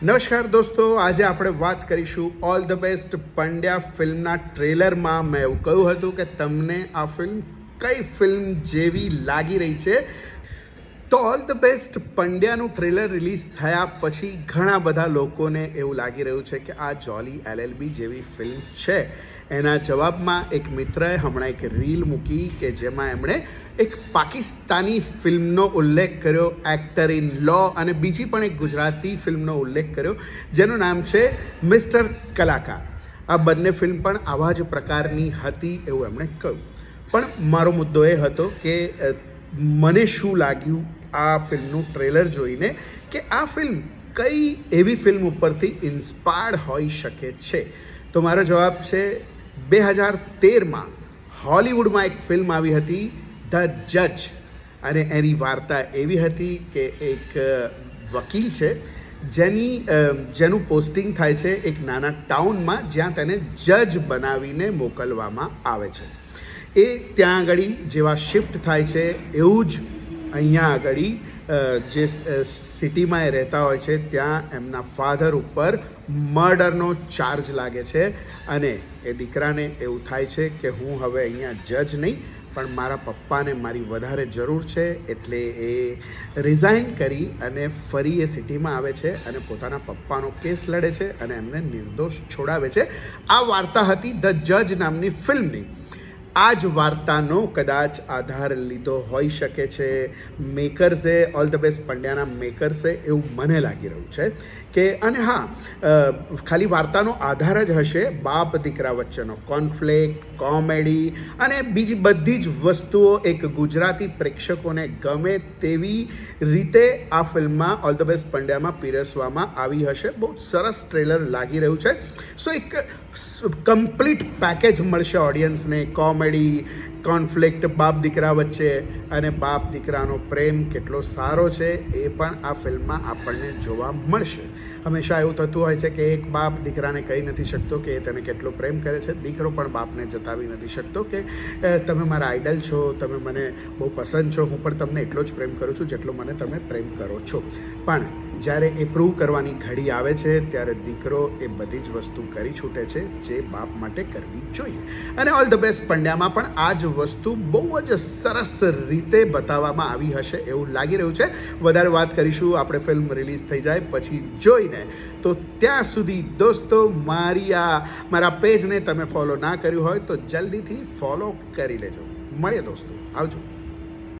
નમસ્કાર દોસ્તો, આજે આપણે વાત કરીશું ઓલ ધ બેસ્ટ પંડ્યા ફિલ્મના ટ્રેલરમાં મેં એવું કહ્યું હતું કે તમને આ ફિલ્મ કઈ ફિલ્મ જેવી લાગી રહી છે. તો ઓલ ધ બેસ્ટ પંડ્યાનું ટ્રેલર રિલીઝ થયા પછી ઘણા બધા લોકોને એવું લાગી રહ્યું છે કે આ જોલી LLB જેવી ફિલ્મ છે. એના જવાબમાં એક મિત્રએ હમણાં એક રીલ મૂકી કે જેમાં એમણે એક પાકિસ્તાની ફિલ્મનો ઉલ્લેખ કર્યો, એક્ટર ઇન લો, અને બીજી પણ એક ગુજરાતી ફિલ્મનો ઉલ્લેખ કર્યો જેનું નામ છે મિસ્ટર કલાકાર. આ બંને ફિલ્મ પણ આવા જ પ્રકારની હતી એવું એમણે કહ્યું. પણ મારો મુદ્દો એ હતો કે મને શું લાગ્યું આ ફિલ્મનું ટ્રેલર જોઈને કે આ ફિલ્મ કઈ એવી ફિલ્મ ઉપરથી ઇન્સ્પાયર્ડ હોઈ શકે છે. તો મારો જવાબ છે 2013માં હોલિવૂડમાં એક ફિલ્મ આવી હતી ધ જજ, અને એની વાર્તા એવી હતી કે એક વકીલ છે જેનું પોસ્ટિંગ થાય છે એક નાના ટાઉનમાં જ્યાં તેને જજ બનાવીને મોકલવામાં આવે છે. એ ત્યાં આગળ જેવા શિફ્ટ થાય છે એવું જ અહીંયા આગળ જે સિટીમાં એ રહેતા હોય છે ત્યાં એમના ફાધર ઉપર મર્ડરનો ચાર્જ લાગે છે, અને એ દીકરાને એવું થાય છે કે હું હવે અહીંયા જજ નહીં પણ મારા પપ્પાને મારી વધારે જરૂર છે, એટલે એ રિઝાઇન કરી અને ફરી એ સિટીમાં આવે છે અને પોતાના પપ્પાનો કેસ લડે છે અને એમને નિર્દોષ છોડાવે છે. આ વાર્તા હતી ધ જજ નામની ફિલ્મની. આ જ વાર્તાનો કદાચ આધાર લીધો હોઈ શકે છે મેકર્સે, ઓલ ધ બેસ્ટ પંડ્યાના મેકર્સે, એવું મને લાગી રહ્યું છે કે, અને હા, ખાલી વાર્તાનો આધાર જ હશે, બાપ દીકરા વચ્ચેનો કોન્ફ્લિક્ટ, કોમેડી અને બીજી બધી જ વસ્તુઓ એક ગુજરાતી પ્રેક્ષકોને ગમે તેવી રીતે આ ફિલ્મમાં ઓલ ધ બેસ્ટ પંડ્યામાં પીરસવામાં આવી હશે. બહુ સરસ ટ્રેલર લાગી રહ્યું છે. સો એક કમ્પ્લીટ પેકેજ મળશે ઓડિયન્સને. કોમેડી, કોન્ફ્લિક્ટ બાપ દીકરા વચ્ચે, અને બાપ દીકરાનો પ્રેમ કેટલો સારો છે એ પણ આ ફિલ્મમાં આપણને જોવા મળશે. હંમેશા એવું થતું હોય છે કે એક બાપ દીકરાને કહી નથી શકતો કે એ તેને કેટલો પ્રેમ કરે છે. દીકરો પણ બાપને જતાવી નથી શકતો કે તમે મારા આઈડલ છો, તમે મને બહુ પસંદ છો, હું પણ તમને એટલો જ પ્રેમ કરું છું જેટલો મને તમે પ્રેમ કરો છો. પણ જ્યારે એ પ્રૂવ કરવાની ઘડી આવે છે ત્યારે દીકરો એ બધી જ વસ્તુ કરી છૂટે છે જે બાપ માટે કરવી જોઈએ. અને ઓલ ધ બેસ્ટ પંડ્યામાં પણ આ જ વસ્તુ બહુ જ સરસ રીતે બતાવવામાં આવી હશે એવું લાગી રહ્યું છે. વધારે વાત કરીશું આપણે ફિલ્મ રિલીઝ થઈ જાય પછી જોઈને. તો ત્યાં સુધી દોસ્તો, મારા પેજને તમે ફોલો ના કર્યું હોય તો જલ્દીથી ફોલો કરી લેજો. મળીએ દોસ્તો, આવજો.